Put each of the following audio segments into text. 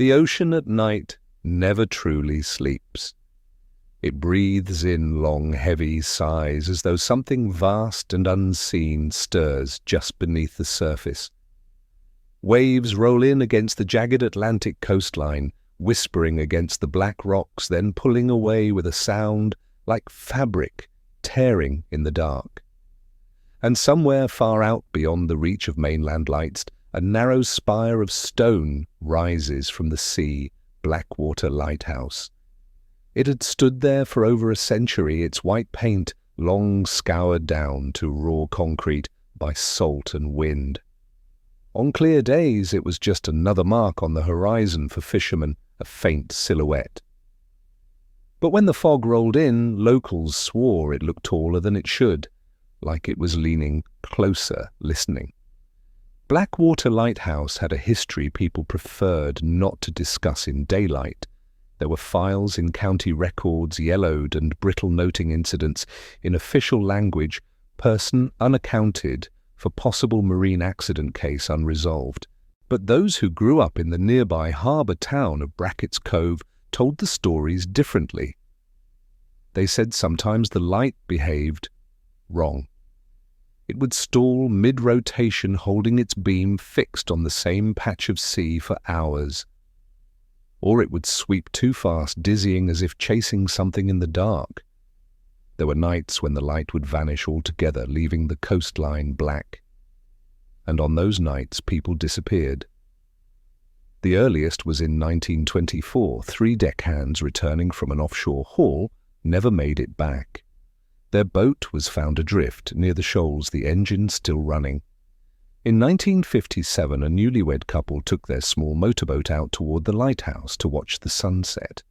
The ocean at night never truly sleeps. It breathes in long, heavy sighs as though something vast and unseen stirs just beneath the surface. Waves roll in against the jagged Atlantic coastline, whispering against the black rocks, then pulling away with a sound like fabric tearing in the dark. And somewhere far out beyond the reach of mainland lights, a narrow spire of stone rises from the sea, Blackwater Lighthouse. It had stood there for over a century, its white paint long scoured down to raw concrete by salt and wind. On clear days, it was just another mark on the horizon for fishermen, a faint silhouette. But when the fog rolled in, locals swore it looked taller than it should, like it was leaning closer, listening. Blackwater Lighthouse had a history people preferred not to discuss in daylight. There were files in county records, yellowed and brittle noting incidents in official language, person unaccounted for possible marine accident case unresolved. But those who grew up in the nearby harbour town of Brackett's Cove told the stories differently. They said sometimes the light behaved wrong. It would stall mid-rotation, holding its beam fixed on the same patch of sea for hours. Or it would sweep too fast, dizzying as if chasing something in the dark. There were nights when the light would vanish altogether, leaving the coastline black. And on those nights, people disappeared. The earliest was in 1924. 3 deckhands returning from an offshore haul never made it back. Their boat was found adrift near the shoals, the engine still running. In 1957, a newlywed couple took their small motorboat out toward the lighthouse to watch the sunset.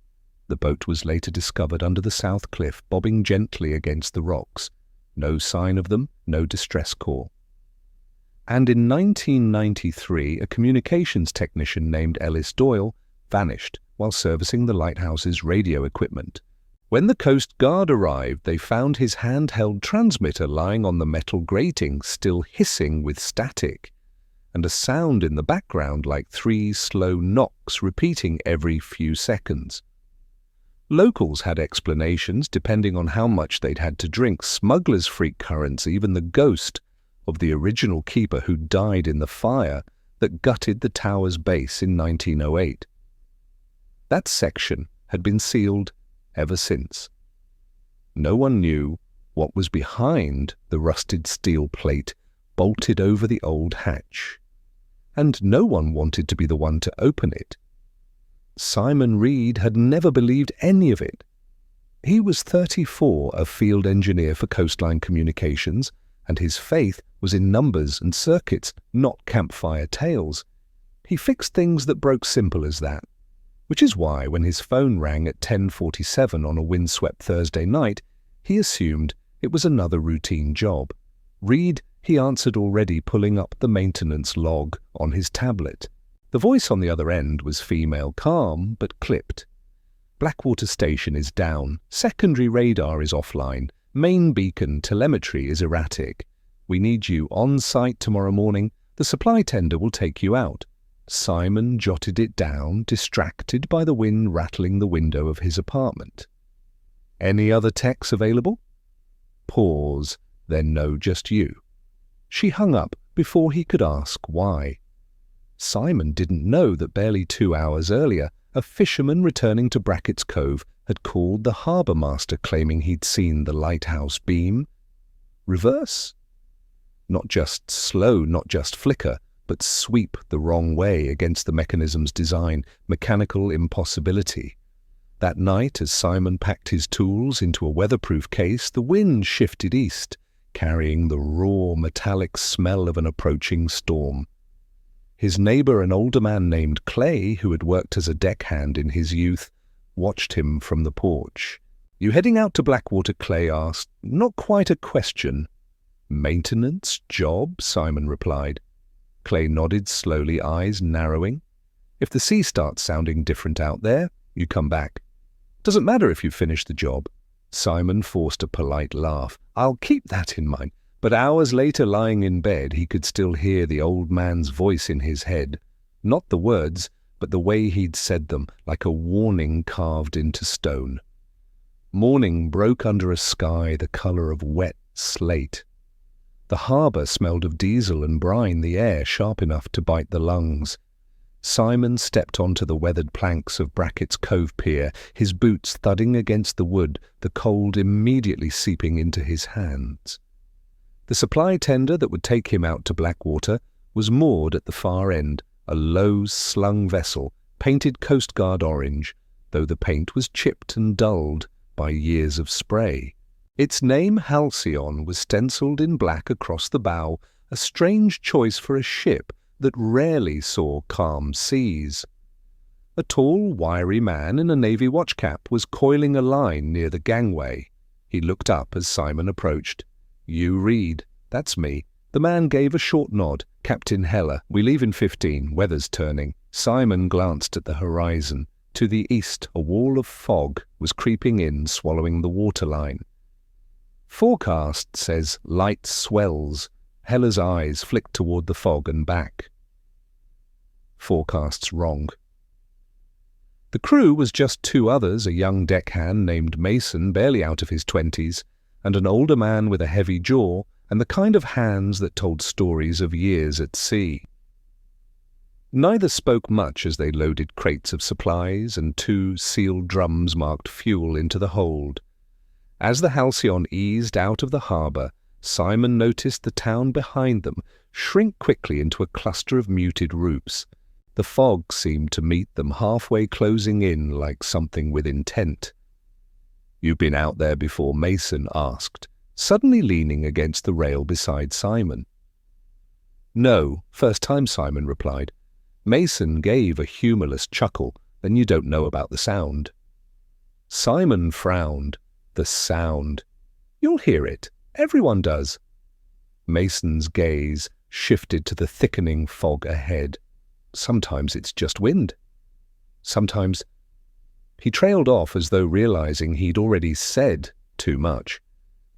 The boat was later discovered under the south cliff, bobbing gently against the rocks. No sign of them, no distress call. And in 1993, a communications technician named Ellis Doyle vanished while servicing the lighthouse's radio equipment. When the Coast Guard arrived, they found his handheld transmitter lying on the metal grating, still hissing with static, and a sound in the background like 3 slow knocks repeating every few seconds. Locals had explanations depending on how much they'd had to drink. Smugglers' freak currents, even the ghost of the original keeper who died in the fire that gutted the tower's base in 1908. That section had been sealed ever since. No one knew what was behind the rusted steel plate bolted over the old hatch, and no one wanted to be the one to open it. Simon Reed had never believed any of it. He was 34, a field engineer for coastline communications, and his faith was in numbers and circuits, not campfire tales. He fixed things that broke, simple as that. Which is why, when his phone rang at 10:47 on a windswept Thursday night, he assumed it was another routine job. Reed, he answered already, pulling up the maintenance log on his tablet. The voice on the other end was female, calm but clipped. Blackwater Station is down. Secondary radar is offline. Main beacon telemetry is erratic. We need you on site tomorrow morning. The supply tender will take you out. Simon jotted it down, distracted by the wind rattling the window of his apartment. Any other techs available? Pause, then no, just you. She hung up before he could ask why. Simon didn't know that barely 2 hours earlier, a fisherman returning to Brackett's Cove had called the harbour master claiming he'd seen the lighthouse beam reverse. Not just slow, not just flicker, but sweep the wrong way against the mechanism's design, mechanical impossibility. That night, as Simon packed his tools into a weatherproof case, the wind shifted east, carrying the raw, metallic smell of an approaching storm. His neighbour, an older man named Clay, who had worked as a deckhand in his youth, watched him from the porch. "You heading out to Blackwater?" Clay asked. Not quite a question. "Maintenance job?" Simon replied. Clay nodded slowly, eyes narrowing. "If the sea starts sounding different out there, you come back. Doesn't matter if you finish the job." Simon forced a polite laugh. "I'll keep that in mind." But hours later, lying in bed, he could still hear the old man's voice in his head. Not the words, but the way he'd said them, like a warning carved into stone. Morning broke under a sky the colour of wet slate. The harbour smelled of diesel and brine, the air sharp enough to bite the lungs. Simon stepped onto the weathered planks of Brackett's Cove Pier, his boots thudding against the wood, the cold immediately seeping into his hands. The supply tender that would take him out to Blackwater was moored at the far end, a low, slung vessel, painted Coast Guard orange, though the paint was chipped and dulled by years of spray. Its name, Halcyon, was stencilled in black across the bow, a strange choice for a ship that rarely saw calm seas. A tall, wiry man in a navy watch cap was coiling a line near the gangway. He looked up as Simon approached. "You read. That's me." The man gave a short nod. "Captain Heller. We leave in 15. Weather's turning." Simon glanced at the horizon. To the east, a wall of fog was creeping in, swallowing the waterline. "Forecast says light swells." Heller's eyes flicked toward the fog and back. "Forecast's wrong." The crew was just two others, a young deckhand named Mason, barely out of his 20s, and an older man with a heavy jaw and the kind of hands that told stories of years at sea. Neither spoke much as they loaded crates of supplies and 2 sealed drums marked fuel into the hold. As the Halcyon eased out of the harbour, Simon noticed the town behind them shrink quickly into a cluster of muted roofs. The fog seemed to meet them halfway, closing in like something with intent. "You've been out there before?" Mason asked, suddenly leaning against the rail beside Simon. "No, first time," Simon replied. Mason gave a humourless chuckle. "Then you don't know about the sound." Simon frowned. "The sound? You'll hear it. Everyone does." Mason's gaze shifted to the thickening fog ahead. "Sometimes it's just wind. Sometimes—" He trailed off as though realizing he'd already said too much.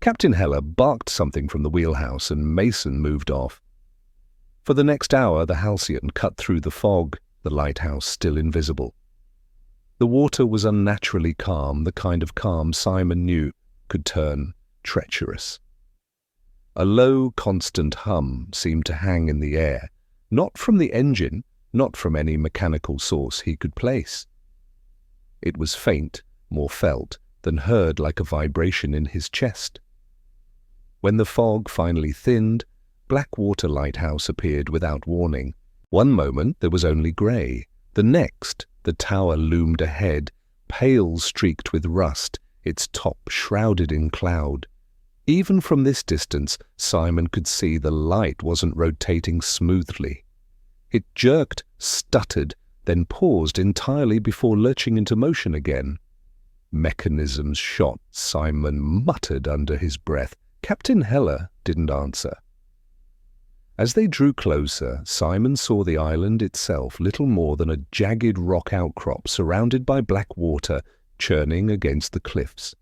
Captain Heller barked something from the wheelhouse and Mason moved off. For the next hour the Halcyon cut through the fog, the lighthouse still invisible. The water was unnaturally calm, the kind of calm Simon knew could turn treacherous. A low, constant hum seemed to hang in the air, not from the engine, not from any mechanical source he could place. It was faint, more felt than heard, like a vibration in his chest. When the fog finally thinned, Blackwater Lighthouse appeared without warning. One moment there was only grey. The next, the tower loomed ahead, pale streaked with rust, its top shrouded in cloud. Even from this distance, Simon could see the light wasn't rotating smoothly. It jerked, stuttered, then paused entirely before lurching into motion again. "Mechanisms shot," Simon muttered under his breath. Captain Heller didn't answer. As they drew closer, Simon saw the island itself, little more than a jagged rock outcrop surrounded by black water churning against the cliffs.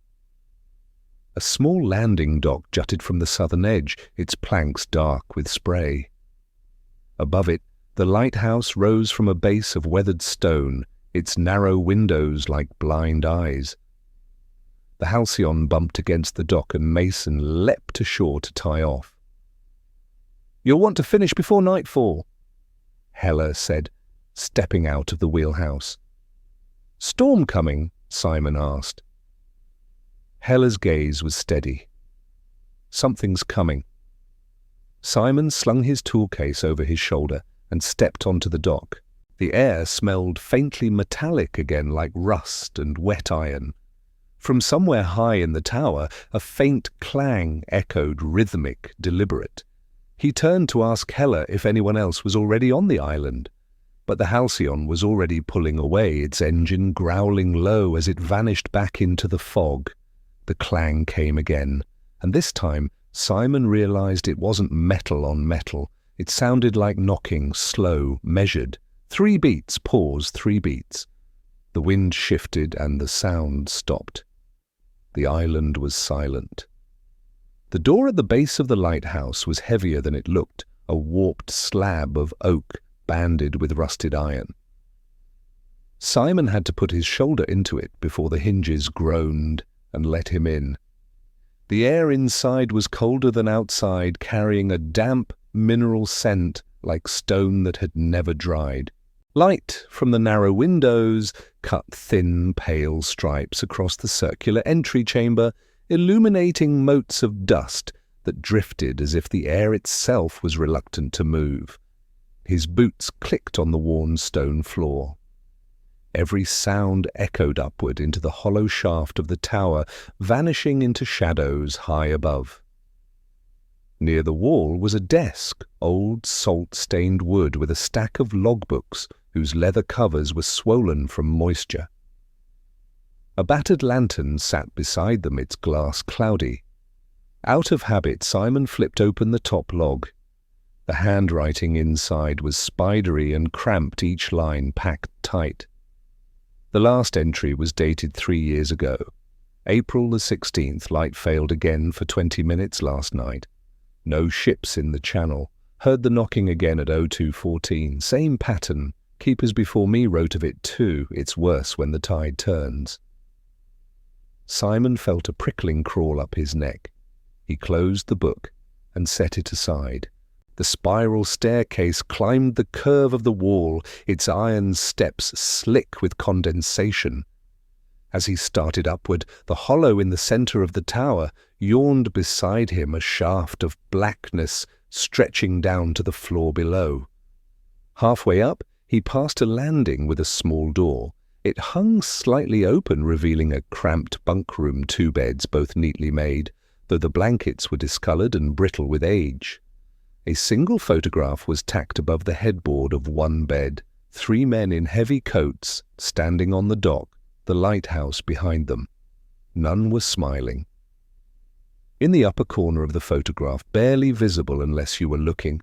A small landing dock jutted from the southern edge, its planks dark with spray. Above it, the lighthouse rose from a base of weathered stone, its narrow windows like blind eyes. The Halcyon bumped against the dock and Mason leapt ashore to tie off. "You'll want to finish before nightfall," Heller said, stepping out of the wheelhouse. "Storm coming?" Simon asked. Heller's gaze was steady. "Something's coming." Simon slung his toolcase over his shoulder and stepped onto the dock. The air smelled faintly metallic again, like rust and wet iron. From somewhere high in the tower, a faint clang echoed, rhythmic, deliberate. He turned to ask Heller if anyone else was already on the island, but the Halcyon was already pulling away, its engine growling low as it vanished back into the fog. The clang came again, and this time Simon realized it wasn't metal on metal. It sounded like knocking, slow, measured. 3 beats, pause, 3 beats. The wind shifted and the sound stopped. The island was silent. The door at the base of the lighthouse was heavier than it looked, a warped slab of oak banded with rusted iron. Simon had to put his shoulder into it before the hinges groaned and let him in. The air inside was colder than outside, carrying a damp, mineral scent like stone that had never dried. Light from the narrow windows cut thin, pale stripes across the circular entry chamber, illuminating motes of dust that drifted as if the air itself was reluctant to move. His boots clicked on the worn stone floor. Every sound echoed upward into the hollow shaft of the tower, vanishing into shadows high above. Near the wall was a desk, old salt-stained wood with a stack of logbooks whose leather covers were swollen from moisture. A battered lantern sat beside them, its glass cloudy. Out of habit, Simon flipped open the top log. The handwriting inside was spidery and cramped, each line packed tight. The last entry was dated 3 years ago. April the 16th, light failed again for 20 minutes last night. No ships in the channel. Heard the knocking again at 02:14. Same pattern. Keepers before me wrote of it too. It's worse when the tide turns. Simon felt a prickling crawl up his neck. He closed the book and set it aside. The spiral staircase climbed the curve of the wall, its iron steps slick with condensation. As he started upward, the hollow in the center of the tower yawned beside him, a shaft of blackness stretching down to the floor below. Halfway up, he passed a landing with a small door. It hung slightly open, revealing a cramped bunk room, 2 beds, both neatly made, though the blankets were discolored and brittle with age. A single photograph was tacked above the headboard of one bed, 3 men in heavy coats standing on the dock, the lighthouse behind them. None were smiling. In the upper corner of the photograph, barely visible unless you were looking,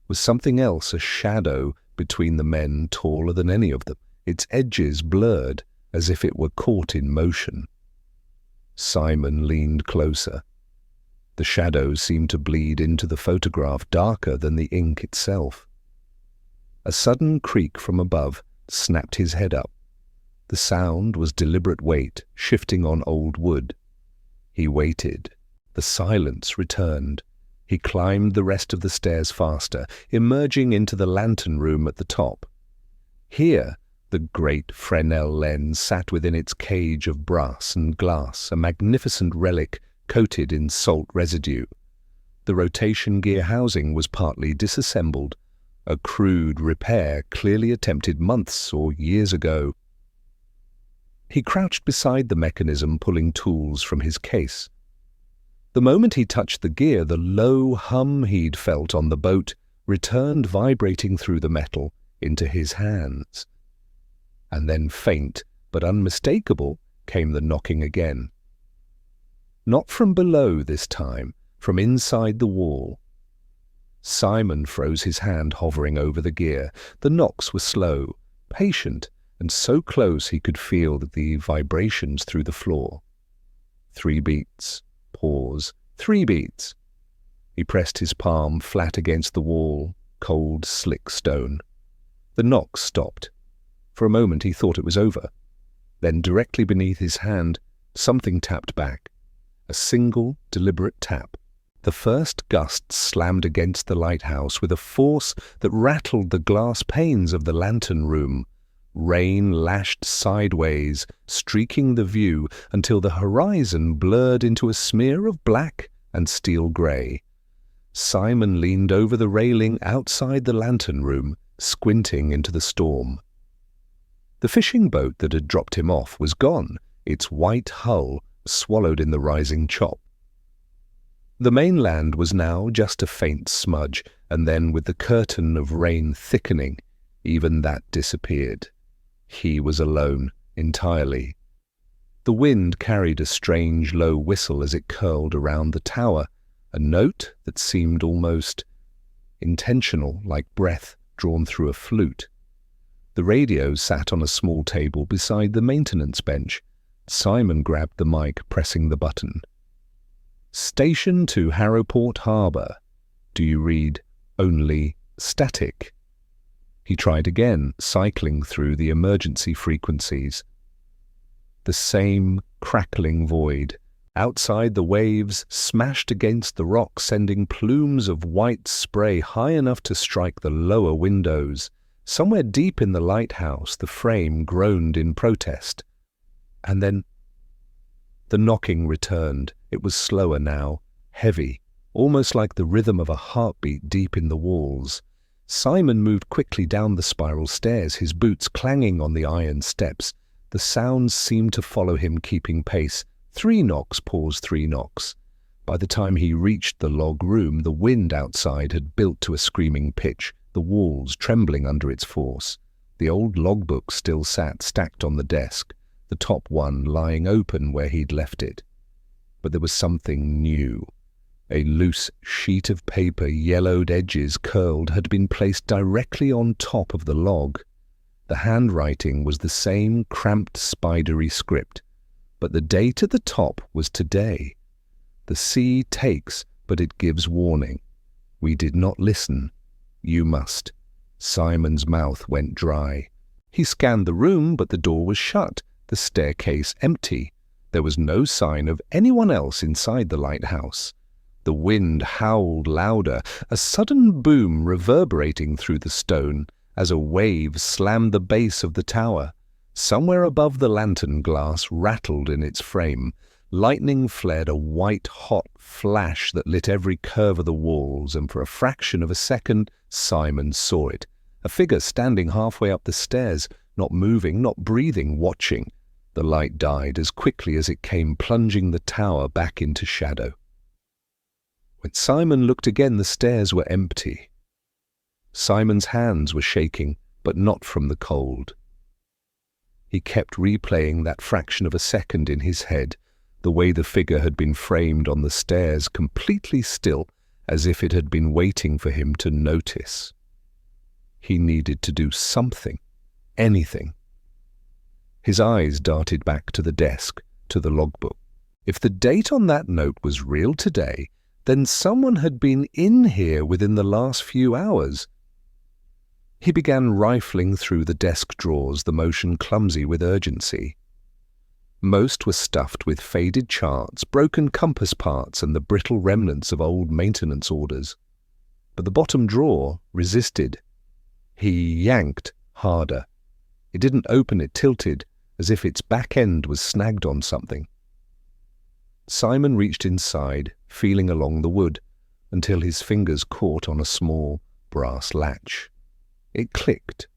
was something else, a shadow between the men taller than any of them, its edges blurred as if it were caught in motion. Simon leaned closer. The shadows seemed to bleed into the photograph, darker than the ink itself. A sudden creak from above snapped his head up. The sound was deliberate weight shifting on old wood. He waited. The silence returned. He climbed the rest of the stairs faster, emerging into the lantern room at the top. Here, the great Fresnel lens sat within its cage of brass and glass, a magnificent relic coated in salt residue. The rotation gear housing was partly disassembled, a crude repair clearly attempted months or years ago. He crouched beside the mechanism, pulling tools from his case. The moment he touched the gear, the low hum he'd felt on the boat returned vibrating through the metal into his hands. And then faint but unmistakable came the knocking again. Not from below this time, from inside the wall. Simon froze his hand hovering over the gear. The knocks were slow, patient, and so close he could feel the vibrations through the floor. 3 beats, pause, 3 beats. He pressed his palm flat against the wall, cold, slick stone. The knocks stopped. For a moment he thought it was over. Then directly beneath his hand, something tapped back. A single, deliberate tap. The first gust slammed against the lighthouse with a force that rattled the glass panes of the lantern room. Rain lashed sideways, streaking the view until the horizon blurred into a smear of black and steel grey. Simon leaned over the railing outside the lantern room, squinting into the storm. The fishing boat that had dropped him off was gone, its white hull swallowed in the rising chop. The mainland was now just a faint smudge, and then with the curtain of rain thickening, even that disappeared. He was alone, entirely. The wind carried a strange low whistle as it curled around the tower, a note that seemed almost intentional, like breath drawn through a flute. The radio sat on a small table beside the maintenance bench. Simon grabbed the mic, pressing the button. Station to Harrowport Harbour. Do you read only static? He tried again, cycling through the emergency frequencies. The same crackling void. Outside, the waves smashed against the rock, sending plumes of white spray high enough to strike the lower windows. Somewhere deep in the lighthouse, the frame groaned in protest. And then the knocking returned. It was slower now, heavy, almost like the rhythm of a heartbeat deep in the walls. Simon moved quickly down the spiral stairs, his boots clanging on the iron steps. The sounds seemed to follow him, keeping pace. 3 knocks, pause, 3 knocks. By the time he reached the log room, the wind outside had built to a screaming pitch, the walls trembling under its force. The old logbook still sat stacked on the desk, the top one lying open where he'd left it. But there was something new. A loose sheet of paper, yellowed edges curled, had been placed directly on top of the log. The handwriting was the same cramped, spidery script, but the date at the top was today. The sea takes, but it gives warning. We did not listen. You must. Simon's mouth went dry. He scanned the room, but the door was shut, the staircase empty. There was no sign of anyone else inside the lighthouse. The wind howled louder, a sudden boom reverberating through the stone as a wave slammed the base of the tower. Somewhere above, the lantern glass rattled in its frame. Lightning flared, a white-hot flash that lit every curve of the walls, and for a fraction of a second, Simon saw it. A figure standing halfway up the stairs, not moving, not breathing, watching. The light died as quickly as it came, plunging the tower back into shadow. When Simon looked again, the stairs were empty. Simon's hands were shaking, but not from the cold. He kept replaying that fraction of a second in his head, the way the figure had been framed on the stairs, completely still, as if it had been waiting for him to notice. He needed to do something, anything. His eyes darted back to the desk, to the logbook. If the date on that note was real today, then someone had been in here within the last few hours. He began rifling through the desk drawers, the motion clumsy with urgency. Most were stuffed with faded charts, broken compass parts, and the brittle remnants of old maintenance orders. But the bottom drawer resisted. He yanked harder. It didn't open, it tilted, as if its back end was snagged on something. Simon reached inside, feeling along the wood, until his fingers caught on a small brass latch. It clicked.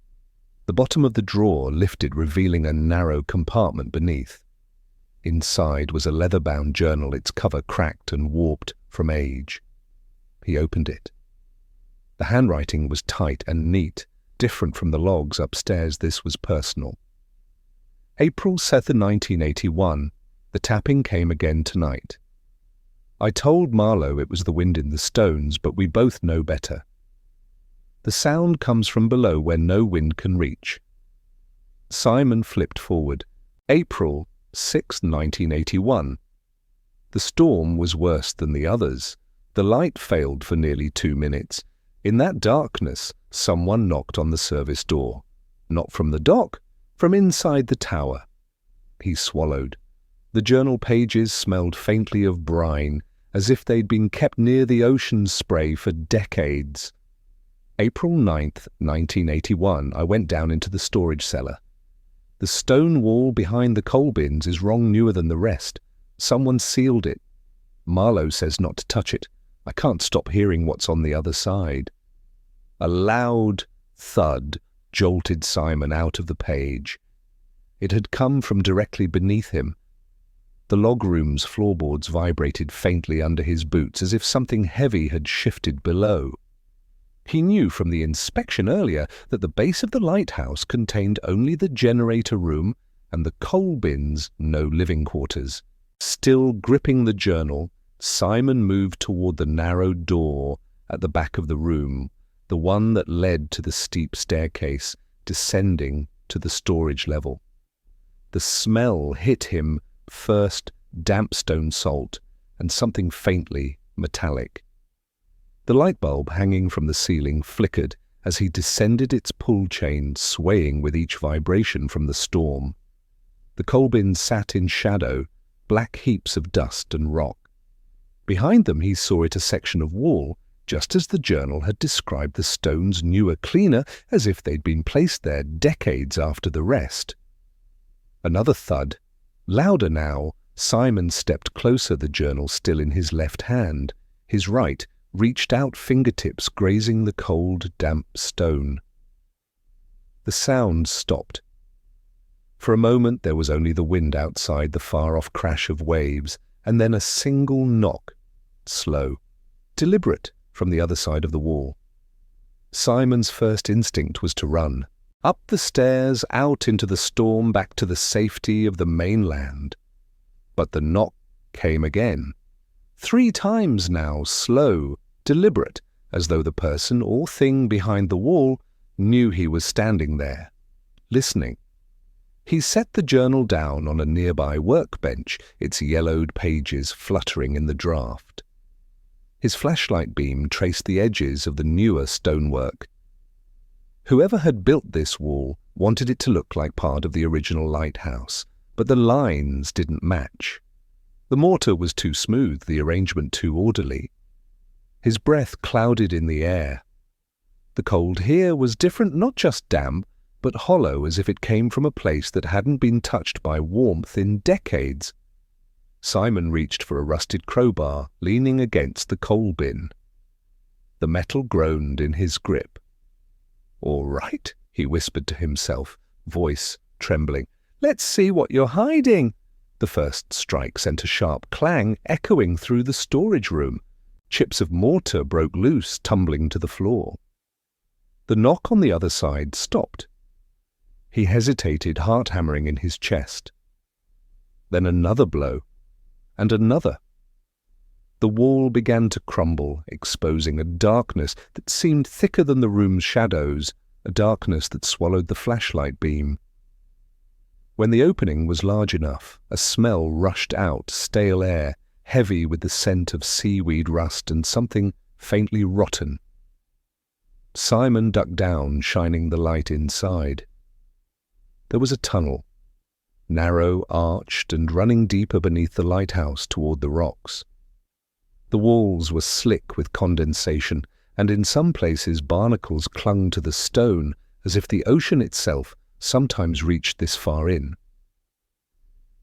The bottom of the drawer lifted, revealing a narrow compartment beneath. Inside was a leather-bound journal, its cover cracked and warped from age. He opened it. The handwriting was tight and neat, different from the logs upstairs. This was personal. April 7th, 1981. The tapping came again tonight. I told Marlowe it was the wind in the stones, but we both know better. The sound comes from below where no wind can reach. Simon flipped forward. April 6th, 1981. The storm was worse than the others. The light failed for nearly 2 minutes. In that darkness, someone knocked on the service door. Not from the dock, from inside the tower. He swallowed. The journal pages smelled faintly of brine, as if they'd been kept near the ocean spray for decades. April 9th, 1981, I went down into the storage cellar. The stone wall behind the coal bins is wrong newer than the rest. Someone sealed it. Marlowe says not to touch it. I can't stop hearing what's on the other side. A loud thud jolted Simon out of the page. It had come from directly beneath him. The log room's floorboards vibrated faintly under his boots, as if something heavy had shifted below. He knew from the inspection earlier that the base of the lighthouse contained only the generator room and the coal bins, no living quarters. Still gripping the journal, Simon moved toward the narrow door at the back of the room, the one that led to the steep staircase, descending to the storage level. The smell hit him first, damp stone salt, and something faintly metallic. The light bulb hanging from the ceiling flickered as he descended its pull chain, swaying with each vibration from the storm. The coal bins sat in shadow, black heaps of dust and rock. Behind them he saw it a section of wall, just as the journal had described the stones newer, cleaner, as if they'd been placed there decades after the rest. Another thud. Louder now, Simon stepped closer, the journal still in his left hand. His right reached out, fingertips grazing the cold, damp stone. The sound stopped. For a moment there was only the wind outside, the far-off crash of waves, and then a single knock, slow, deliberate, from the other side of the wall. Simon's first instinct was to run, up the stairs, out into the storm, back to the safety of the mainland. But the knock came again. 3 times now, slow, deliberate, as though the person or thing behind the wall knew he was standing there, listening. He set the journal down on a nearby workbench, its yellowed pages fluttering in the draught. His flashlight beam traced the edges of the newer stonework. Whoever had built this wall wanted it to look like part of the original lighthouse, but the lines didn't match. The mortar was too smooth, the arrangement too orderly. His breath clouded in the air. The cold here was different, not just damp, but hollow, as if it came from a place that hadn't been touched by warmth in decades. Simon reached for a rusted crowbar, leaning against the coal bin. The metal groaned in his grip. "All right," he whispered to himself, voice trembling. "Let's see what you're hiding." The first strike sent a sharp clang echoing through the storage room. Chips of mortar broke loose, tumbling to the floor. The knock on the other side stopped. He hesitated, heart hammering in his chest. Then another blow, and another. The wall began to crumble, exposing a darkness that seemed thicker than the room's shadows, a darkness that swallowed the flashlight beam. When the opening was large enough, a smell rushed out, stale air, heavy with the scent of seaweed rust and something faintly rotten. Simon ducked down, shining the light inside. There was a tunnel, narrow, arched, and running deeper beneath the lighthouse toward the rocks. The walls were slick with condensation, and in some places barnacles clung to the stone, as if the ocean itself sometimes reached this far in.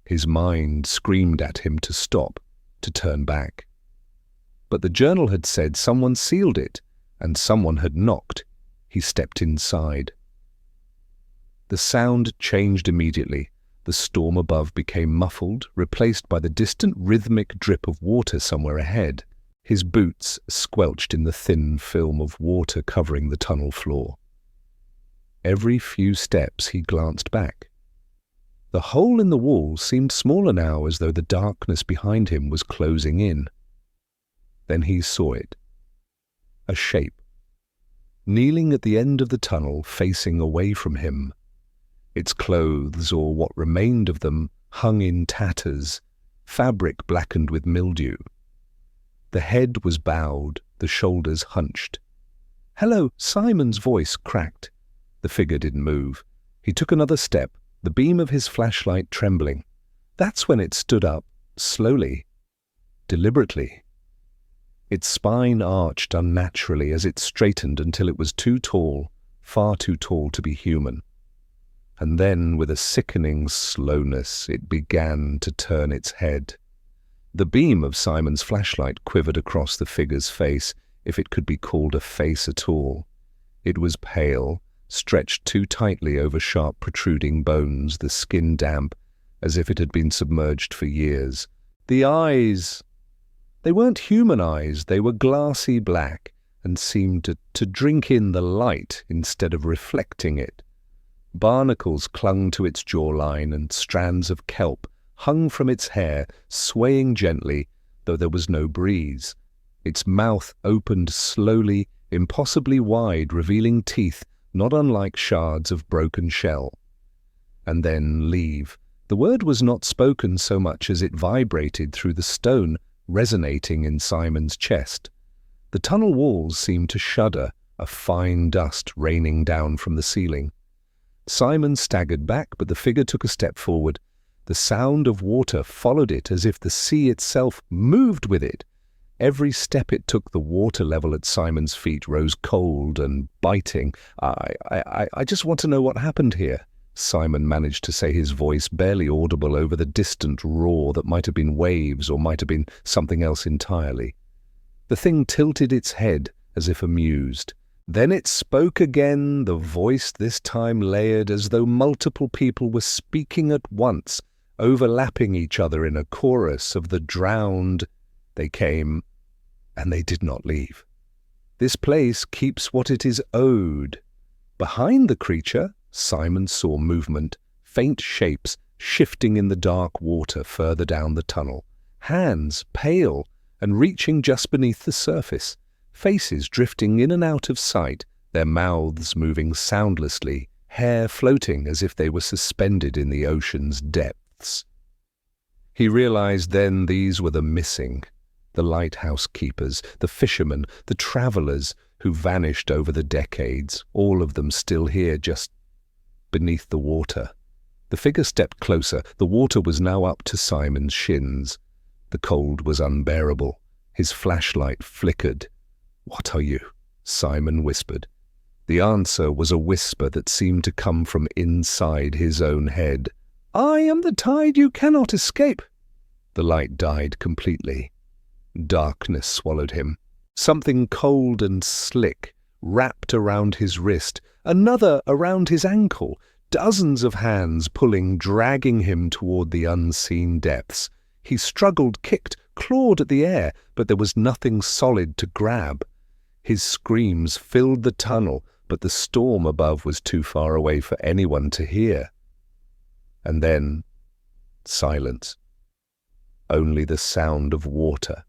His mind screamed at him to stop, to turn back. But the journal had said someone sealed it, and someone had knocked. He stepped inside. The sound changed immediately. The storm above became muffled, replaced by the distant rhythmic drip of water somewhere ahead. His boots squelched in the thin film of water covering the tunnel floor. Every few steps he glanced back. The hole in the wall seemed smaller now, as though the darkness behind him was closing in. Then he saw it. A shape. Kneeling at the end of the tunnel, facing away from him. Its clothes, or what remained of them, hung in tatters, fabric blackened with mildew. The head was bowed, the shoulders hunched. "Hello," Simon's voice cracked. The figure didn't move. He took another step, the beam of his flashlight trembling. That's when it stood up, slowly, deliberately. Its spine arched unnaturally as it straightened until it was too tall, far too tall to be human. And then, with a sickening slowness, it began to turn its head. The beam of Simon's flashlight quivered across the figure's face, if it could be called a face at all. It was pale, stretched too tightly over sharp protruding bones, the skin damp, as if it had been submerged for years. The eyes! They weren't human eyes, they were glassy black, and seemed to drink in the light instead of reflecting it. Barnacles clung to its jawline, and strands of kelp hung from its hair, swaying gently, though there was no breeze. Its mouth opened slowly, impossibly wide, revealing teeth not unlike shards of broken shell. And then leave. The word was not spoken so much as it vibrated through the stone, resonating in Simon's chest. The tunnel walls seemed to shudder, a fine dust raining down from the ceiling. Simon staggered back, but the figure took a step forward. The sound of water followed it as if the sea itself moved with it. Every step it took, the water level at Simon's feet rose cold and biting. I just want to know what happened here," Simon managed to say, his voice barely audible over the distant roar that might have been waves or might have been something else entirely. The thing tilted its head as if amused. Then it spoke again, the voice this time layered as though multiple people were speaking at once, overlapping each other in a chorus of the drowned. They came, and they did not leave. This place keeps what it is owed. Behind the creature, Simon saw movement, faint shapes shifting in the dark water further down the tunnel, hands pale and reaching just beneath the surface, faces drifting in and out of sight, their mouths moving soundlessly, hair floating as if they were suspended in the ocean's depths. He realized then these were the missing, the lighthouse keepers, the fishermen, the travelers who vanished over the decades, all of them still here just beneath the water. The figure stepped closer. The water was now up to Simon's shins. The cold was unbearable. His flashlight flickered. "What are you?" Simon whispered. The answer was a whisper that seemed to come from inside his own head. "I am the tide you cannot escape." The light died completely. Darkness swallowed him. Something cold and slick wrapped around his wrist, another around his ankle, dozens of hands pulling, dragging him toward the unseen depths. He struggled, kicked, clawed at the air, but there was nothing solid to grab. His screams filled the tunnel, but the storm above was too far away for anyone to hear. And then, silence. Only the sound of water.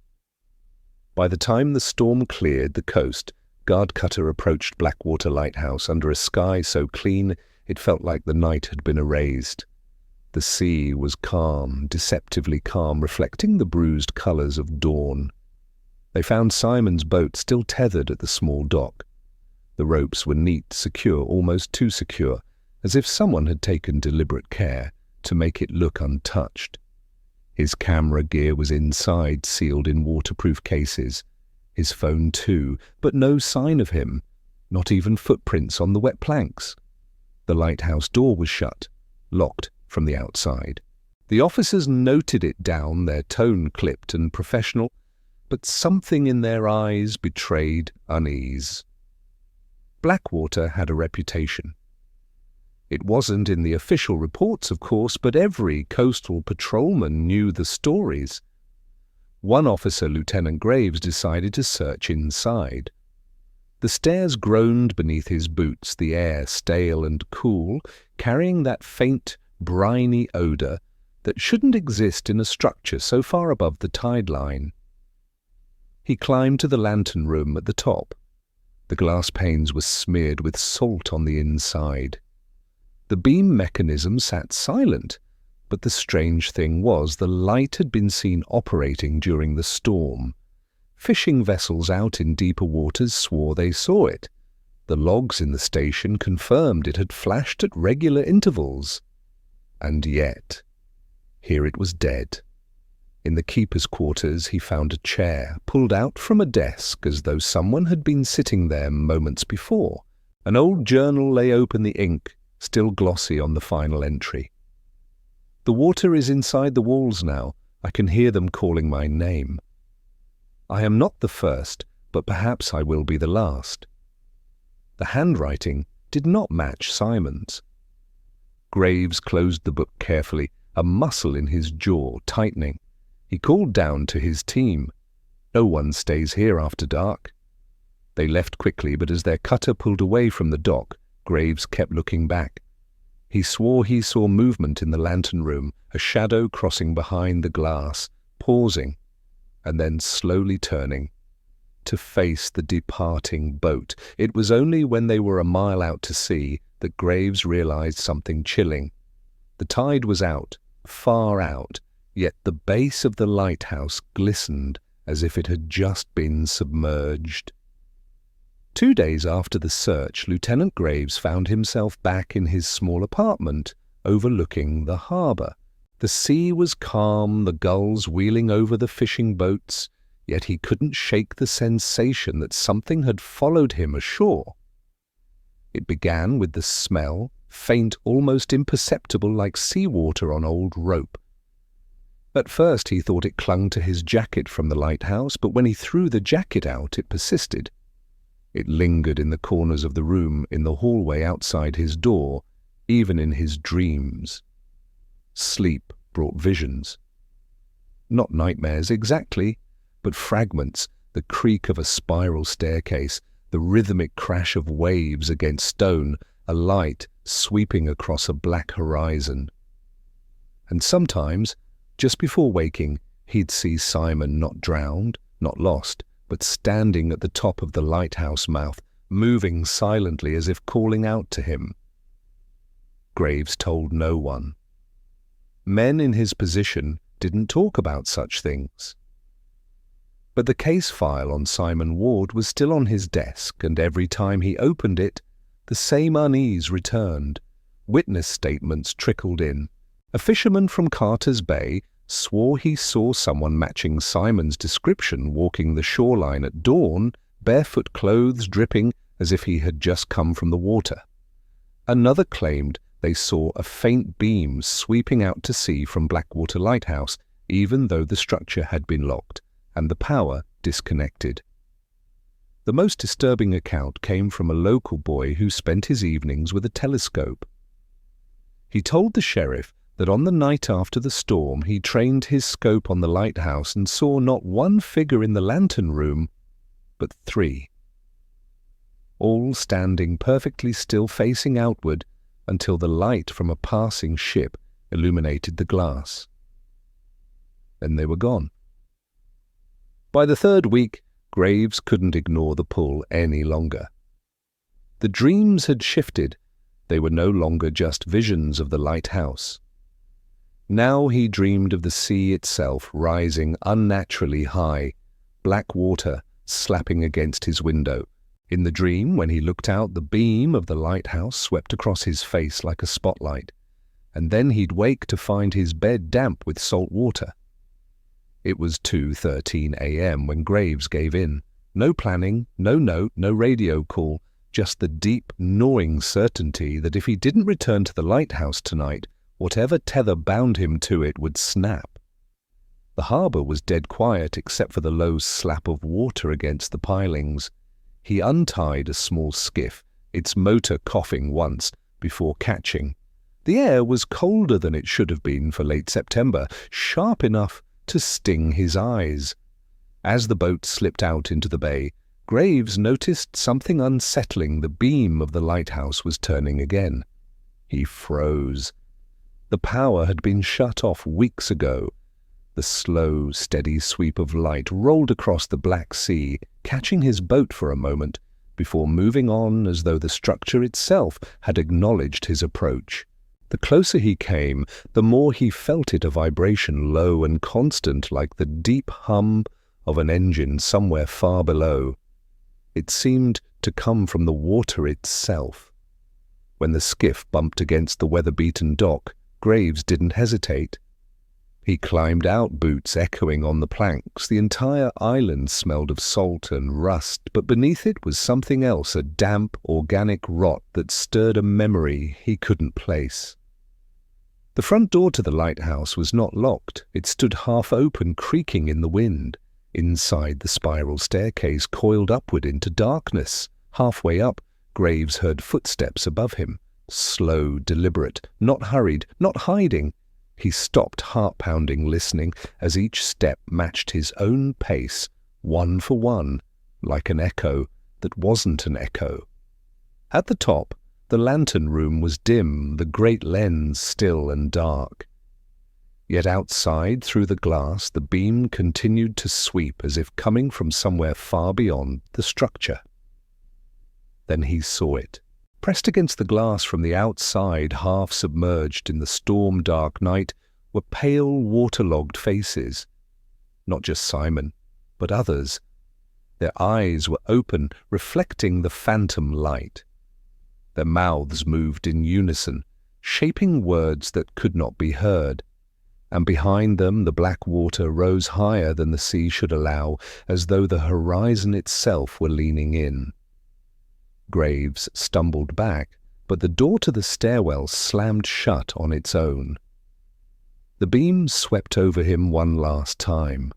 By the time the storm cleared the coast, guard cutter approached Blackwater Lighthouse under a sky so clean it felt like the night had been erased. The sea was calm, deceptively calm, reflecting the bruised colours of dawn. They found Simon's boat still tethered at the small dock. The ropes were neat, secure, almost too secure, as if someone had taken deliberate care to make it look untouched. His camera gear was inside, sealed in waterproof cases. His phone too, but no sign of him, not even footprints on the wet planks. The lighthouse door was shut, locked from the outside. The officers noted it down, their tone clipped and professional, but something in their eyes betrayed unease. Blackwater had a reputation. It wasn't in the official reports, of course, but every coastal patrolman knew the stories. One officer, Lieutenant Graves, decided to search inside. The stairs groaned beneath his boots, the air stale and cool, carrying that faint, briny odour that shouldn't exist in a structure so far above the tide line. He climbed to the lantern room at the top. The glass panes were smeared with salt on the inside. The beam mechanism sat silent, but the strange thing was the light had been seen operating during the storm. Fishing vessels out in deeper waters swore they saw it. The logs in the station confirmed it had flashed at regular intervals. And yet, here it was dead. In the keeper's quarters he found a chair, pulled out from a desk as though someone had been sitting there moments before. An old journal lay open, the ink still glossy on the final entry. "The water is inside the walls now. I can hear them calling my name. I am not the first, but perhaps I will be the last." The handwriting did not match Simon's. Graves closed the book carefully, a muscle in his jaw tightening. He called down to his team. "No one stays here after dark." They left quickly, but as their cutter pulled away from the dock, Graves kept looking back. He swore he saw movement in the lantern room, a shadow crossing behind the glass, pausing, and then slowly turning to face the departing boat. It was only when they were a mile out to sea that Graves realized something chilling. The tide was out, far out, yet the base of the lighthouse glistened as if it had just been submerged. 2 days after the search, Lieutenant Graves found himself back in his small apartment overlooking the harbour. The sea was calm, the gulls wheeling over the fishing boats, yet he couldn't shake the sensation that something had followed him ashore. It began with the smell, faint, almost imperceptible like seawater on old rope. At first he thought it clung to his jacket from the lighthouse, but when he threw the jacket out, it persisted. It lingered in the corners of the room, in the hallway outside his door, even in his dreams. Sleep brought visions. Not nightmares exactly, but fragments, the creak of a spiral staircase, the rhythmic crash of waves against stone, a light sweeping across a black horizon. And sometimes, just before waking, he'd see Simon not drowned, not lost, but standing at the top of the lighthouse mouth, moving silently as if calling out to him. Graves told no one. Men in his position didn't talk about such things. But the case file on Simon Ward was still on his desk, and every time he opened it, the same unease returned. Witness statements trickled in. A fisherman from Carter's Bay swore he saw someone matching Simon's description walking the shoreline at dawn, barefoot, clothes dripping as if he had just come from the water. Another claimed they saw a faint beam sweeping out to sea from Blackwater Lighthouse, even though the structure had been locked and the power disconnected. The most disturbing account came from a local boy who spent his evenings with a telescope. He told the sheriff that on the night after the storm he trained his scope on the lighthouse and saw not one figure in the lantern room, but 3. All standing perfectly still facing outward until the light from a passing ship illuminated the glass. Then they were gone. By the 3rd week, Graves couldn't ignore the pull any longer. The dreams had shifted. They were no longer just visions of the lighthouse. Now he dreamed of the sea itself rising unnaturally high, black water slapping against his window. In the dream, when he looked out, the beam of the lighthouse swept across his face like a spotlight, and then he'd wake to find his bed damp with salt water. It was 2:13 a.m. when Graves gave in. No planning, no note, no radio call, just the deep, gnawing certainty that if he didn't return to the lighthouse tonight, whatever tether bound him to it would snap. The harbour was dead quiet except for the low slap of water against the pilings. He untied a small skiff, its motor coughing once before catching. The air was colder than it should have been for late September, sharp enough to sting his eyes. As the boat slipped out into the bay, Graves noticed something unsettling. The beam of the lighthouse was turning again. He froze. The power had been shut off weeks ago. The slow, steady sweep of light rolled across the Black Sea, catching his boat for a moment, before moving on as though the structure itself had acknowledged his approach. The closer he came, the more he felt it, a vibration low and constant like the deep hum of an engine somewhere far below. It seemed to come from the water itself. When the skiff bumped against the weather-beaten dock, Graves didn't hesitate. He climbed out, boots echoing on the planks. The entire island smelled of salt and rust, but beneath it was something else, a damp, organic rot that stirred a memory he couldn't place. The front door to the lighthouse was not locked. It stood half open, creaking in the wind. Inside, the spiral staircase coiled upward into darkness. Halfway up, Graves heard footsteps above him. Slow, deliberate, not hurried, not hiding. He stopped, heart-pounding, listening, as each step matched his own pace, one for one, like an echo that wasn't an echo. At the top, the lantern room was dim, the great lens still and dark. Yet outside, through the glass, the beam continued to sweep as if coming from somewhere far beyond the structure. Then he saw it. Pressed against the glass from the outside, half submerged in the storm-dark night, were pale, waterlogged faces. Not just Simon, but others. Their eyes were open, reflecting the phantom light. Their mouths moved in unison, shaping words that could not be heard. And behind them the black water rose higher than the sea should allow, as though the horizon itself were leaning in. Graves stumbled back, but the door to the stairwell slammed shut on its own. The beam swept over him one last time.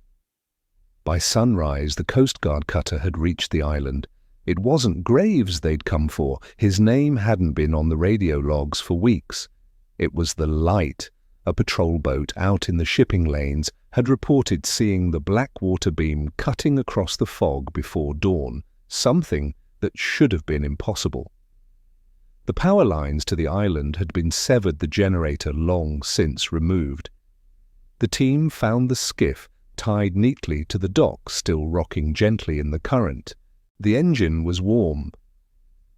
By sunrise, the Coast Guard cutter had reached the island. It wasn't Graves they'd come for. His name hadn't been on the radio logs for weeks. It was the Light. A patrol boat out in the shipping lanes had reported seeing the Blackwater beam cutting across the fog before dawn, something that should have been impossible. The power lines to the island had been severed, the generator long since removed. The team found the skiff tied neatly to the dock, still rocking gently in the current. The engine was warm.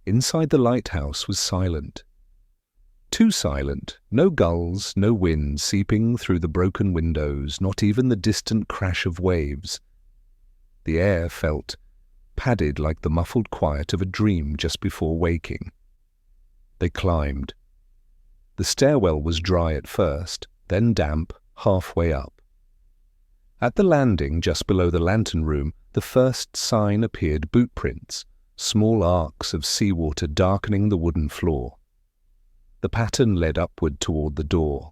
Inside the lighthouse was silent. Too silent, no gulls, no wind seeping through the broken windows, not even the distant crash of waves. The air felt padded like the muffled quiet of a dream just before waking. They climbed. The stairwell was dry at first, then damp halfway up. At the landing just below the lantern room, the first sign appeared: boot prints, small arcs of seawater darkening the wooden floor. The pattern led upward toward the door.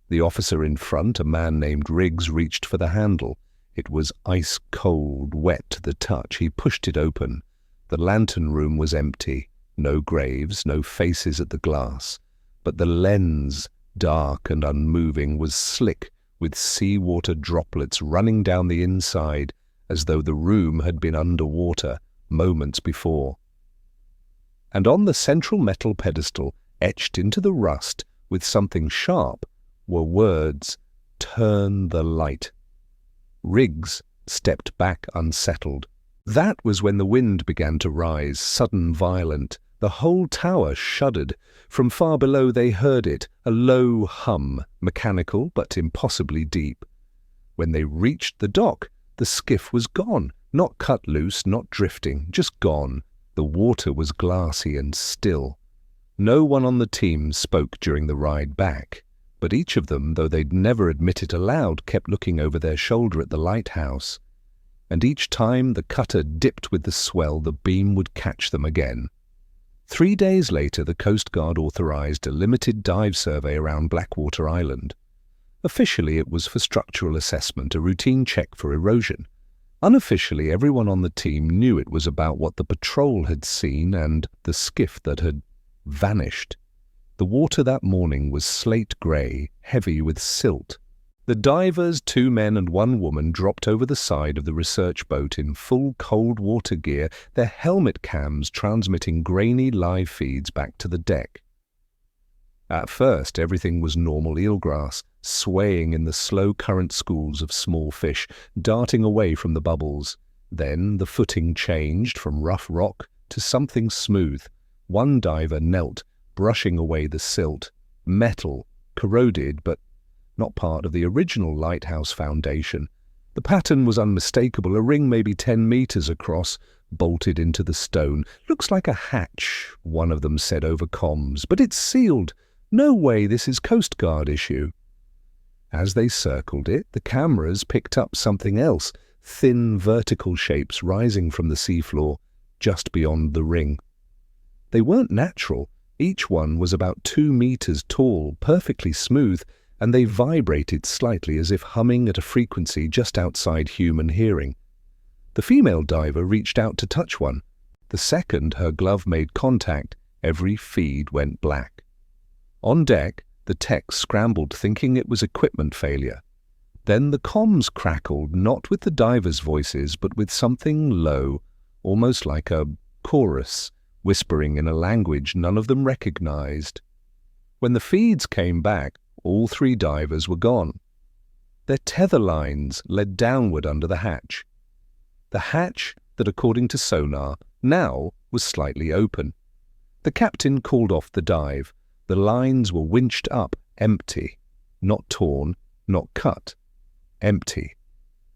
The officer in front, a man named Riggs, reached for the handle. It was ice-cold, wet to the touch. He pushed it open. The lantern room was empty. No Graves, no faces at the glass. But the lens, dark and unmoving, was slick, with seawater droplets running down the inside as though the room had been underwater moments before. And on the central metal pedestal, etched into the rust with something sharp, were words, "Turn the light." Riggs stepped back unsettled. That was when the wind began to rise, sudden, violent. The whole tower shuddered. From far below they heard it, a low hum, mechanical but impossibly deep. When they reached the dock, the skiff was gone, not cut loose, not drifting, just gone. The water was glassy and still. No one on the team spoke during the ride back, but each of them, though they'd never admit it aloud, kept looking over their shoulder at the lighthouse. And each time the cutter dipped with the swell, the beam would catch them again. 3 days later, the Coast Guard authorized a limited dive survey around Blackwater Island. Officially, it was for structural assessment, a routine check for erosion. Unofficially, everyone on the team knew it was about what the patrol had seen and the skiff that had vanished. The water that morning was slate grey, heavy with silt. The divers, 2 men and 1 woman, dropped over the side of the research boat in full cold water gear, their helmet cams transmitting grainy live feeds back to the deck. At first, everything was normal eelgrass, swaying in the slow current schools of small fish, darting away from the bubbles. Then the footing changed from rough rock to something smooth. One diver knelt, brushing away the silt. Metal, corroded, but not part of the original lighthouse foundation. The pattern was unmistakable, a ring maybe 10 meters across, bolted into the stone. "Looks like a hatch," one of them said over comms, "but it's sealed. No way this is Coast Guard issue." As they circled it, the cameras picked up something else, thin vertical shapes rising from the seafloor just beyond the ring. They weren't natural. Each one was about 2 meters tall, perfectly smooth, and they vibrated slightly as if humming at a frequency just outside human hearing. The female diver reached out to touch one. The second her glove made contact, every feed went black. On deck, the tech scrambled, thinking it was equipment failure. Then the comms crackled, not with the divers' voices, but with something low, almost like a chorus, whispering in a language none of them recognized. When the feeds came back, all 3 divers were gone. Their tether lines led downward under the hatch. The hatch that, according to sonar, now was slightly open. The captain called off the dive. The lines were winched up, empty, not torn, not cut, empty.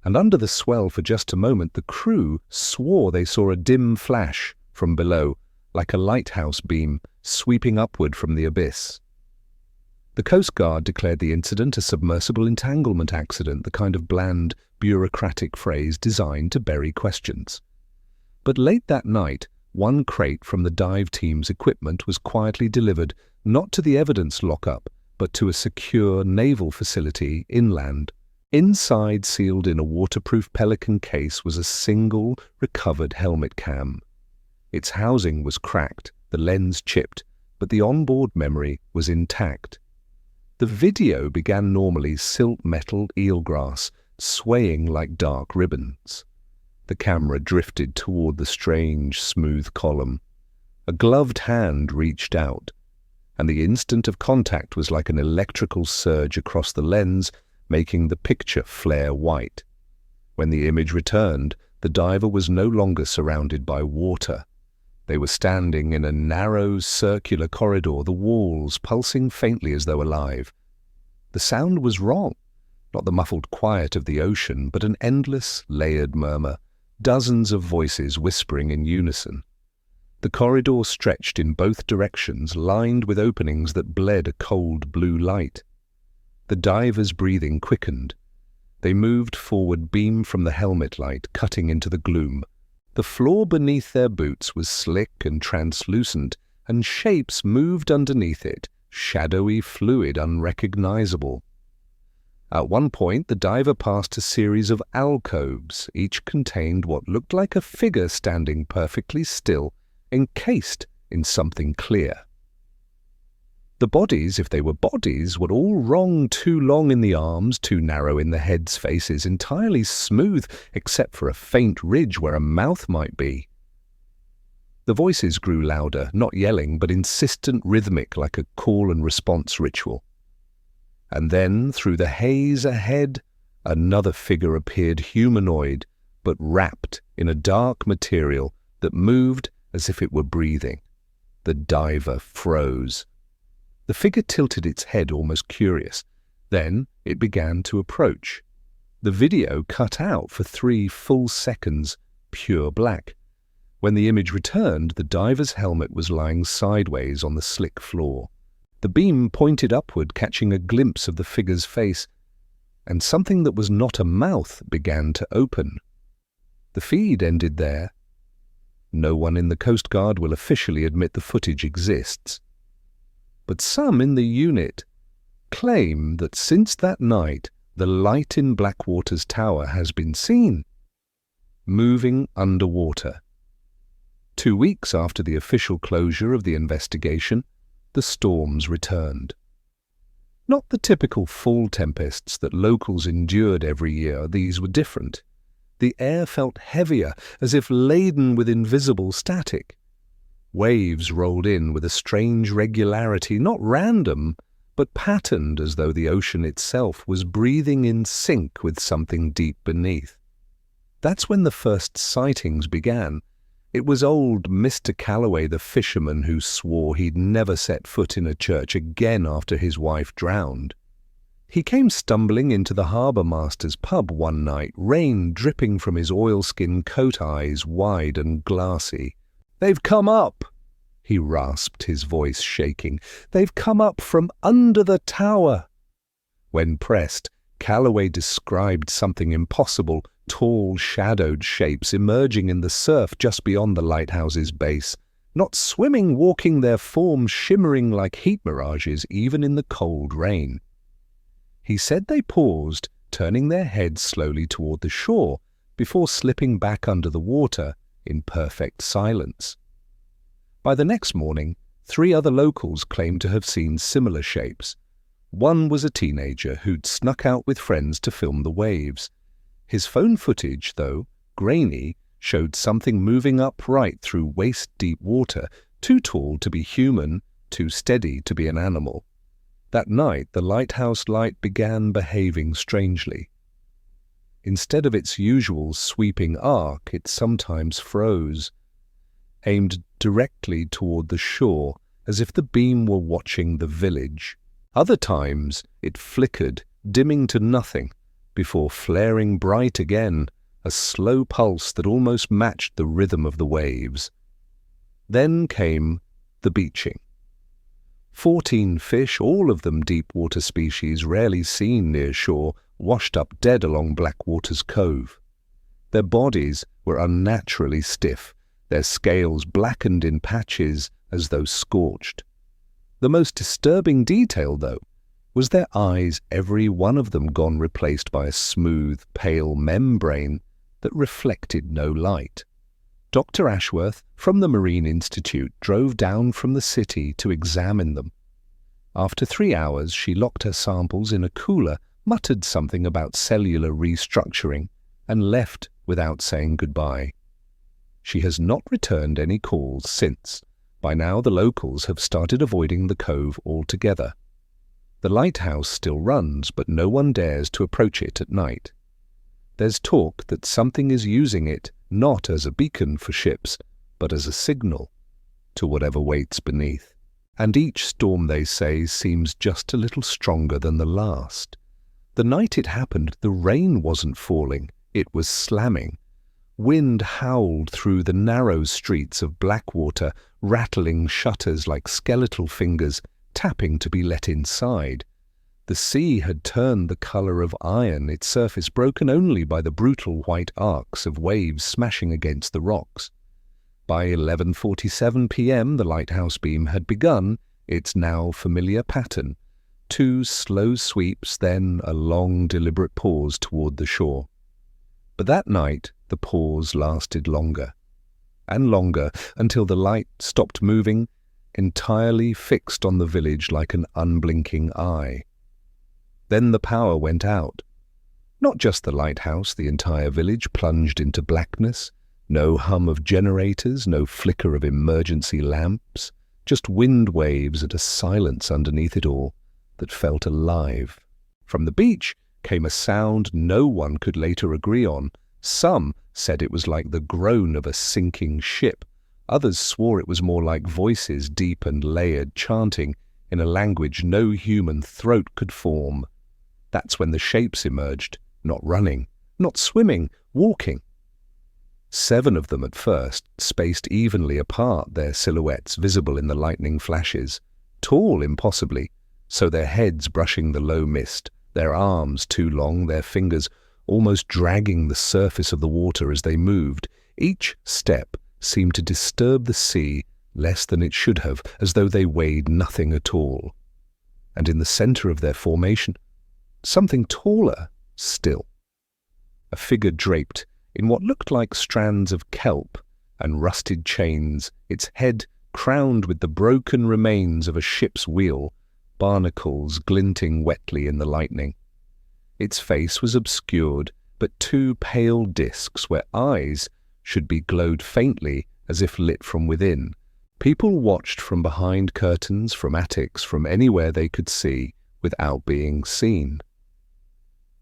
and under the swell for just a moment the crew swore they saw a dim flash from below, like a lighthouse beam sweeping upward from the abyss. The Coast Guard declared the incident a submersible entanglement accident, the kind of bland, bureaucratic phrase designed to bury questions. But late that night, one crate from the dive team's equipment was quietly delivered, not to the evidence lockup, but to a secure naval facility inland. Inside, sealed in a waterproof Pelican case, was a single, recovered helmet cam. Its housing was cracked, the lens chipped, but the onboard memory was intact. The video began normally, silt metal eelgrass, swaying like dark ribbons. The camera drifted toward the strange, smooth column. A gloved hand reached out, and the instant of contact was like an electrical surge across the lens, making the picture flare white. When the image returned, the diver was no longer surrounded by water. They were standing in a narrow, circular corridor, the walls pulsing faintly as though alive. The sound was wrong, not the muffled quiet of the ocean, but an endless, layered murmur, dozens of voices whispering in unison. The corridor stretched in both directions, lined with openings that bled a cold blue light. The divers' breathing quickened. They moved forward, beam from the helmet light, cutting into the gloom. The floor beneath their boots was slick and translucent, and shapes moved underneath it, shadowy, fluid, unrecognizable. At one point, the diver passed a series of alcoves. Each contained what looked like a figure standing perfectly still, encased in something clear. The bodies, if they were bodies, were all wrong, too long in the arms, too narrow in the heads' faces, entirely smooth except for a faint ridge where a mouth might be. The voices grew louder, not yelling, but insistent, rhythmic, like a call and response ritual. And then, through the haze ahead, another figure appeared, humanoid, but wrapped in a dark material that moved as if it were breathing. The diver froze. The figure tilted its head, almost curious. Then it began to approach. The video cut out for 3 full seconds, pure black. When the image returned, the diver's helmet was lying sideways on the slick floor. The beam pointed upward, catching a glimpse of the figure's face, and something that was not a mouth began to open. The feed ended there. No one in the Coast Guard will officially admit the footage exists. But some in the unit claim that since that night, the light in Blackwater's tower has been seen, moving underwater. 2 weeks after the official closure of the investigation, the storms returned. Not the typical fall tempests that locals endured every year, these were different. The air felt heavier, as if laden with invisible static. Waves rolled in with a strange regularity, not random, but patterned, as though the ocean itself was breathing in sync with something deep beneath. That's when the first sightings began. It was old Mr. Calloway, the fisherman, who swore he'd never set foot in a church again after his wife drowned. He came stumbling into the harbour master's pub one night, rain dripping from his oilskin coat, eyes wide and glassy. "They've come up," he rasped, his voice shaking. "They've come up from under the tower." When pressed, Calloway described something impossible, tall, shadowed shapes emerging in the surf just beyond the lighthouse's base, not swimming, walking, their forms shimmering like heat mirages even in the cold rain. He said they paused, turning their heads slowly toward the shore, before slipping back under the water in perfect silence. By the next morning, 3 other locals claimed to have seen similar shapes. One was a teenager who'd snuck out with friends to film the waves. His phone footage, though grainy, showed something moving upright through waist-deep water, too tall to be human, too steady to be an animal. That night, the lighthouse light began behaving strangely. Instead of its usual sweeping arc, it sometimes froze, aimed directly toward the shore, as if the beam were watching the village. Other times, it flickered, dimming to nothing, before flaring bright again, a slow pulse that almost matched the rhythm of the waves. Then came the beaching. 14 fish, all of them deep-water species rarely seen near shore, washed up dead along Blackwater's cove. Their bodies were unnaturally stiff, their scales blackened in patches as though scorched. The most disturbing detail, though, was their eyes, every one of them gone replaced by a smooth, pale membrane that reflected no light. Dr. Ashworth, from the Marine Institute, drove down from the city to examine them. After 3 hours, she locked her samples in a cooler, muttered something about cellular restructuring, and left without saying goodbye. She has not returned any calls since. By now the locals have started avoiding the cove altogether. The lighthouse still runs, but no one dares to approach it at night. There's talk that something is using it not as a beacon for ships, but as a signal to whatever waits beneath. And each storm, they say, seems just a little stronger than the last. The night it happened, the rain wasn't falling, it was slamming. Wind howled through the narrow streets of Blackwater, rattling shutters like skeletal fingers, tapping to be let inside. The sea had turned the colour of iron, its surface broken only by the brutal white arcs of waves smashing against the rocks. By 11:47 p.m. the lighthouse beam had begun its now familiar pattern. 2 slow sweeps, then a long, deliberate pause toward the shore. But that night the pause lasted longer, and longer, until the light stopped moving, entirely fixed on the village like an unblinking eye. Then the power went out. Not just the lighthouse, the entire village plunged into blackness. No hum of generators, no flicker of emergency lamps, just wind waves and a silence underneath it all that felt alive. From the beach came a sound no one could later agree on. Some said it was like the groan of a sinking ship. Others swore it was more like voices, deep and layered, chanting in a language no human throat could form. That's when the shapes emerged, not running, not swimming, walking. 7 of them at first, spaced evenly apart, their silhouettes visible in the lightning flashes, tall impossibly, so their heads brushing the low mist, their arms too long, their fingers almost dragging the surface of the water as they moved. Each step seemed to disturb the sea less than it should have, as though they weighed nothing at all. And in the center of their formation, something taller still. A figure draped in what looked like strands of kelp and rusted chains, its head crowned with the broken remains of a ship's wheel, barnacles glinting wetly in the lightning. Its face was obscured, but 2 pale discs where eyes should be glowed faintly as if lit from within. People watched from behind curtains, from attics, from anywhere they could see, without being seen.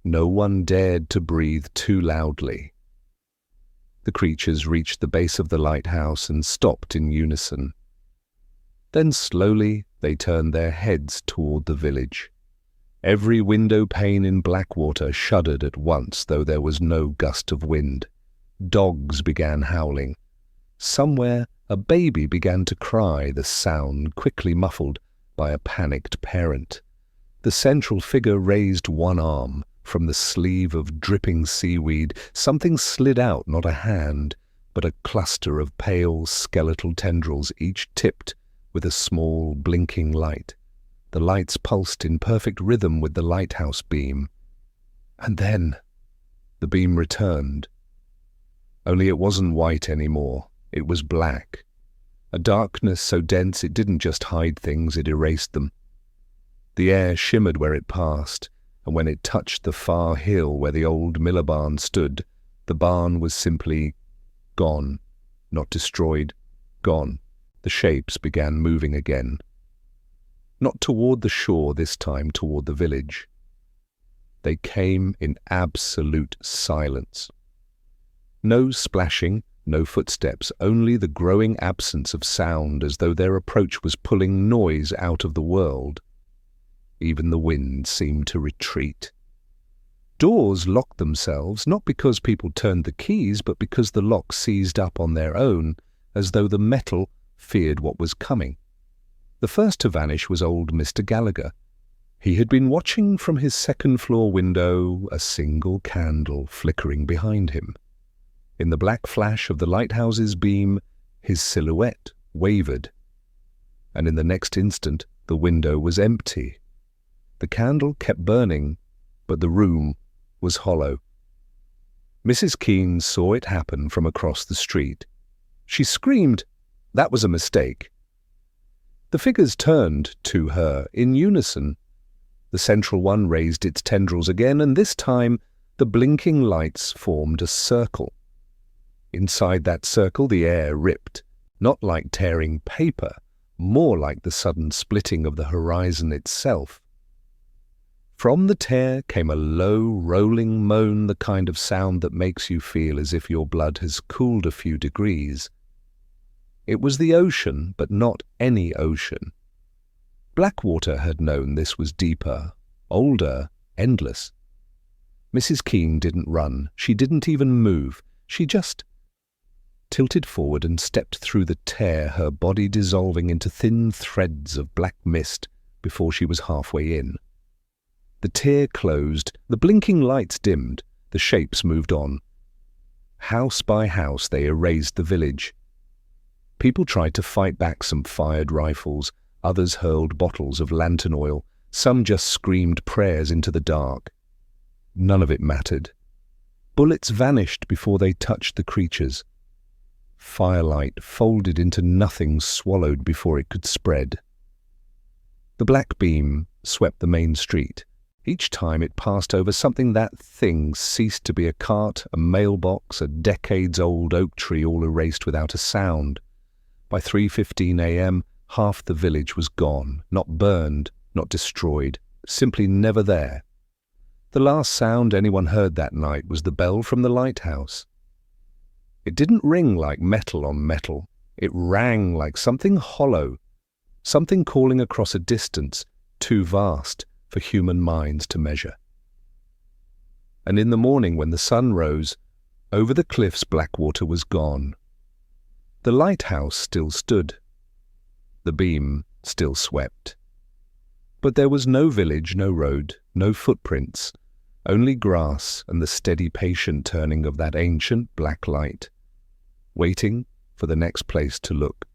No one dared to breathe too loudly. The creatures reached the base of the lighthouse and stopped in unison. Then slowly they turned their heads toward the village. Every window pane in Blackwater shuddered at once, though there was no gust of wind. Dogs began howling. Somewhere a baby began to cry, the sound quickly muffled by a panicked parent. The central figure raised one arm. From the sleeve of dripping seaweed, something slid out, not a hand, but a cluster of pale skeletal tendrils, each tipped with a small blinking light. The lights pulsed in perfect rhythm with the lighthouse beam. And then the beam returned. Only it wasn't white anymore. It was black. A darkness so dense it didn't just hide things, it erased them. The air shimmered where it passed, and when it touched the far hill where the old Miller barn stood, the barn was simply gone, not destroyed, gone. The shapes began moving again. Not toward the shore this time, toward the village. They came in absolute silence. No splashing, no footsteps, only the growing absence of sound, as though their approach was pulling noise out of the world. Even the wind seemed to retreat. doors locked themselves, not because people turned the keys, but because the lock seized up on their own, as though the metal feared what was coming. The first to vanish was old Mr. Gallagher. He had been watching from his second-floor window, a single candle flickering behind him. In the black flash of the lighthouse's beam, his silhouette wavered, and in the next instant the window was empty. The candle kept burning, but the room was hollow. Mrs. Keene saw it happen from across the street. She screamed, "That was a mistake." The figures turned to her in unison. The central one raised its tendrils again, and this time the blinking lights formed a circle. Inside that circle the air ripped, not like tearing paper, more like the sudden splitting of the horizon itself. From the tear came a low, rolling moan, the kind of sound that makes you feel as if your blood has cooled a few degrees. It was the ocean, but not any ocean. Blackwater had known this was deeper, older, endless. Mrs. Keene didn't run. She didn't even move. She just tilted forward and stepped through the tear, her body dissolving into thin threads of black mist before she was halfway in. The tear closed, the blinking lights dimmed, the shapes moved on. House by house they erased the village. People tried to fight back. Some fired rifles, others hurled bottles of lantern oil, some just screamed prayers into the dark. None of it mattered. Bullets vanished before they touched the creatures. Firelight folded into nothing, swallowed before it could spread. The black beam swept the main street. Each time it passed over something, that thing ceased to be a cart, a mailbox, a decades-old oak tree, all erased without a sound. By 3:15 a.m., half the village was gone, not burned, not destroyed, simply never there. The last sound anyone heard that night was the bell from the lighthouse. It didn't ring like metal on metal. It rang like something hollow, something calling across a distance too vast for human minds to measure. And in the morning, when the sun rose, over the cliffs Blackwater was gone. The lighthouse still stood. The beam still swept. But there was no village, no road, no footprints, only grass and the steady, patient turning of that ancient black light, waiting for the next place to look.